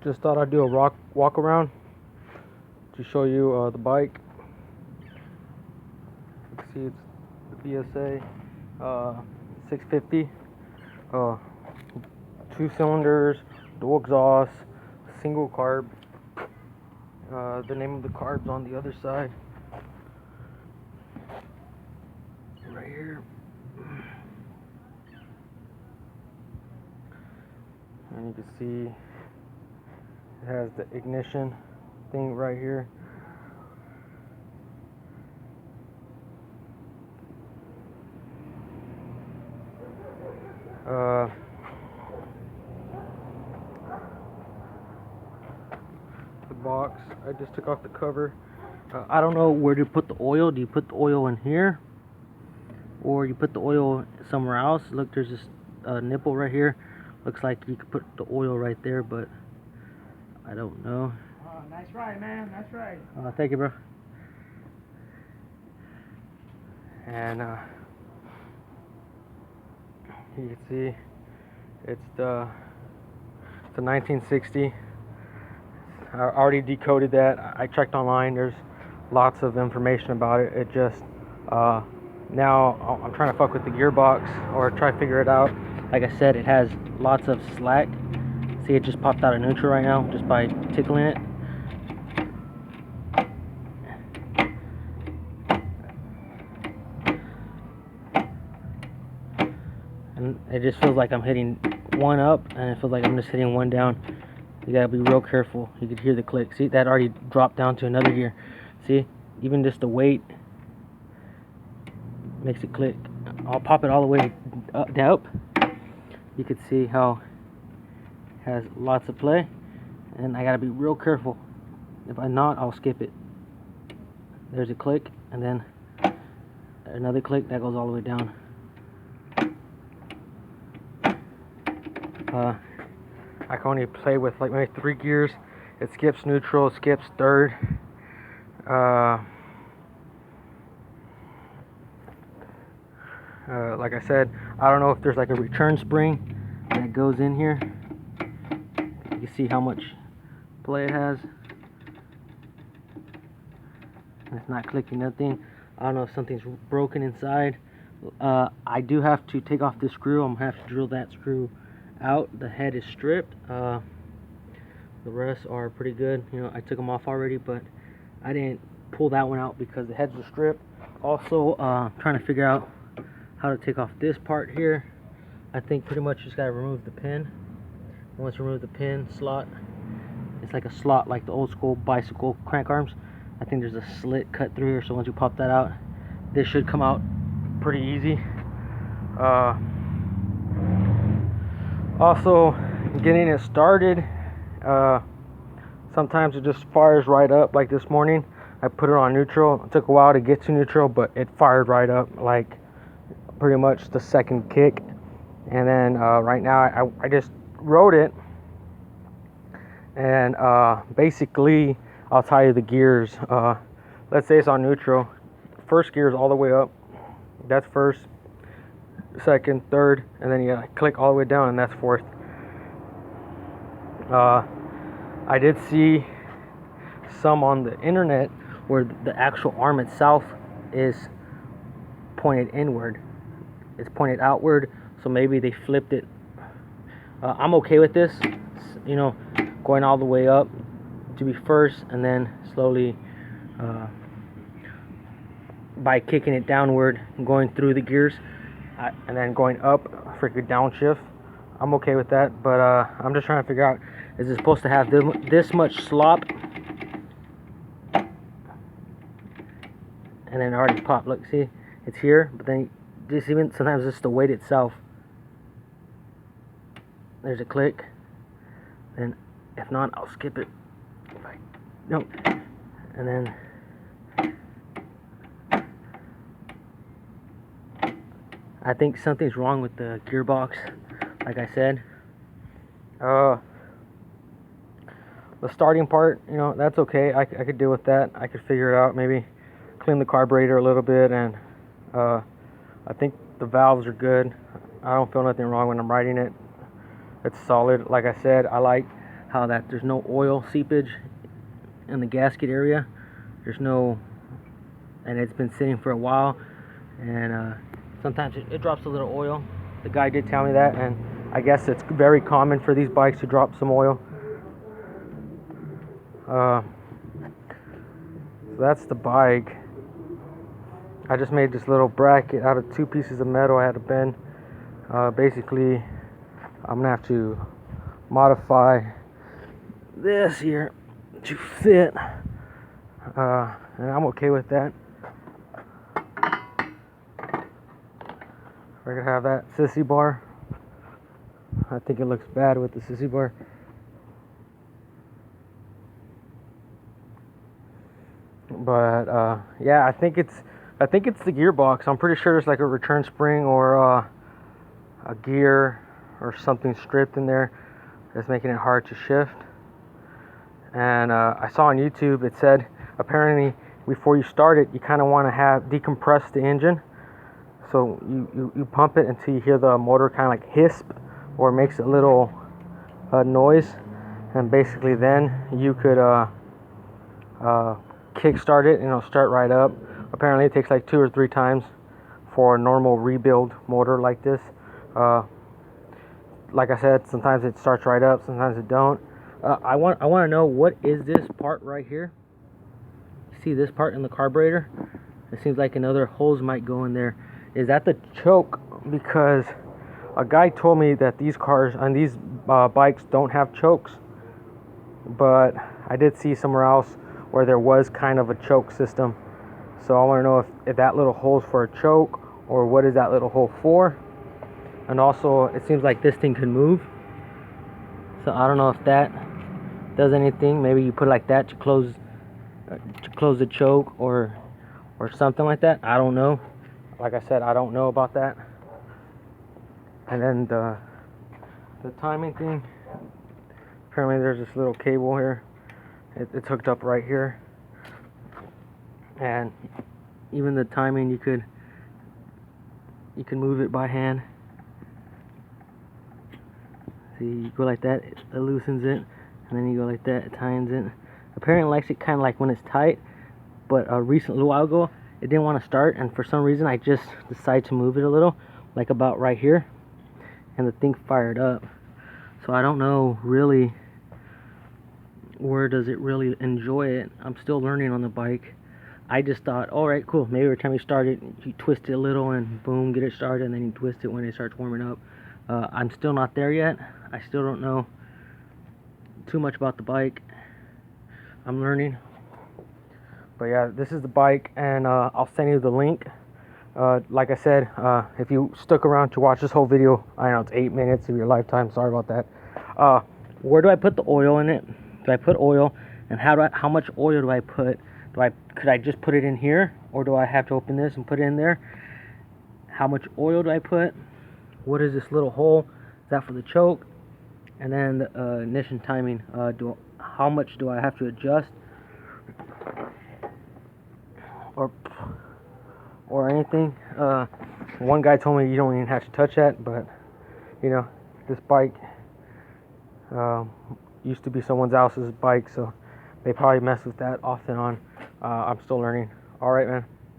Just thought I'd do a walk around to show you the bike. You can see it's the BSA 650, 2 cylinders, dual exhaust, single carb. The name of the carb's on the other side, right here. And you can see it has the ignition thing right here. The box, I just took off the cover. I don't know where to put the oil. Do you put the oil in here, or you put the oil somewhere else? Look, there's this nipple right here. Looks like you could put the oil right there, but I don't know. Oh, nice ride, man. Nice ride. Thank you, bro. And you can see it's the 1960. I already decoded that. I checked online. There's lots of information about it. It just now I'm trying to fuck with the gearbox or try to figure it out. Like I said, it has lots of slack. See, it just popped out of neutral right now just by tickling it. And it just feels like I'm hitting one up, and it feels like I'm just hitting one down. You gotta be real careful. You could hear the click. See, that already dropped down to another gear. See, even just the weight makes it click. I'll pop it all the way up. You could see how it has lots of play, and I gotta be real careful. If I not, I'll skip it. There's a click, and then another click that goes all the way down. I can only play with like maybe 3 gears. It skips neutral, skips third. Like I said, I don't know if there's like a return spring that goes in here. You can see how much play it has. It's not clicking nothing. I don't know if something's broken inside. I do have to take off this screw. I'm gonna have to drill that screw out. The head is stripped. The rest are pretty good. You know, I took them off already, but I didn't pull that one out because the heads were stripped. Also, trying to figure out how to take off this part here. I think pretty much just gotta remove the pin. Once you remove the pin slot, it's like a slot like the old school bicycle crank arms. I think there's a slit cut through here, so once you pop that out, this should come out pretty easy. Also, getting it started, sometimes it just fires right up. Like this morning, I put it on neutral. It took a while to get to neutral, but it fired right up, like pretty much the second kick. And then right now, I just rode it, and basically, I'll tell you the gears. Let's say it's on neutral. First gear is all the way up. That's first, second, third, and then you gotta click all the way down, and that's fourth. I did see some on the internet where the actual arm itself is pointed inward. It's pointed outward, so maybe they flipped it. I'm okay with this, you know, going all the way up to be first, and then slowly by kicking it downward and going through the gears, and then going up for your downshift. I'm okay with that, but I'm just trying to figure out, is it supposed to have this much slop? And then already popped. Look, see, it's here, but then just even sometimes it's the weight itself. There's a click, and if not, I'll skip it. No, and then I think something's wrong with the gearbox. Like I said, the starting part, you know, that's okay. I could deal with that. I could figure it out. Maybe clean the carburetor a little bit, and I think the valves are good. I don't feel nothing wrong when I'm riding it. It's solid. Like I said, I like how that there's no oil seepage in the gasket area. There's no, and it's been sitting for a while, and sometimes it drops a little oil. The guy did tell me that, and I guess it's very common for these bikes to drop some oil. So that's the bike. I just made this little bracket out of 2 pieces of metal I had to bend. Basically, I'm gonna have to modify this here to fit, and I'm okay with that. We're gonna have that sissy bar. I think it looks bad with the sissy bar. But yeah, I think it's the gearbox. I'm pretty sure there's like a return spring or a gear or something stripped in there that's making it hard to shift. And I saw on YouTube it said apparently before you start it, you kind of want to have decompress the engine. So you pump it until you hear the motor kind of like hisp or makes a little noise, and basically then you could kick start it and it'll start right up. Apparently it takes like 2 or 3 times for a normal rebuild motor like this. Like I said, sometimes it starts right up, sometimes it don't. I want to know, what is this part right here? See this part in the carburetor? It seems like another hose might go in there. Is that the choke? Because a guy told me that these cars on these bikes don't have chokes, but I did see somewhere else where there was kind of a choke system. So I want to know if that little hole's for a choke, or what is that little hole for. And also it seems like this thing can move, so I don't know if that does anything. Maybe you put it like that to close the choke or something like that. I don't know. Like I said, I don't know about that. And then the timing thing, apparently there's this little cable here. It's hooked up right here, and even the timing, you can move it by hand. See, you go like that, it loosens it, and then you go like that, it tightens it. Apparently it likes it kind of like when it's tight, but a little while ago it didn't want to start, and for some reason I just decided to move it a little, like about right here, and the thing fired up. So I don't know really where does it really enjoy it. I'm still learning on the bike. I just thought, alright, cool, maybe every time you start it, you twist it a little and boom, get it started, and then you twist it when it starts warming up. I'm still not there yet. I still don't know too much about the bike. I'm learning. But yeah, this is the bike, and I'll send you the link. Like I said, if you stuck around to watch this whole video, I know it's 8 minutes of your lifetime, sorry about that. Where do I put the oil in it? Do I put oil, and how much oil do I put? Could I just put it in here, or do I have to open this and put it in there? How much oil do I put? What is this little hole? Is that for the choke? And then the ignition timing. How much do I have to adjust? Or anything. One guy told me you don't even have to touch that, but you know, this bike used to be someone else's bike, so they probably mess with that off and on. I'm still learning. Alright, man.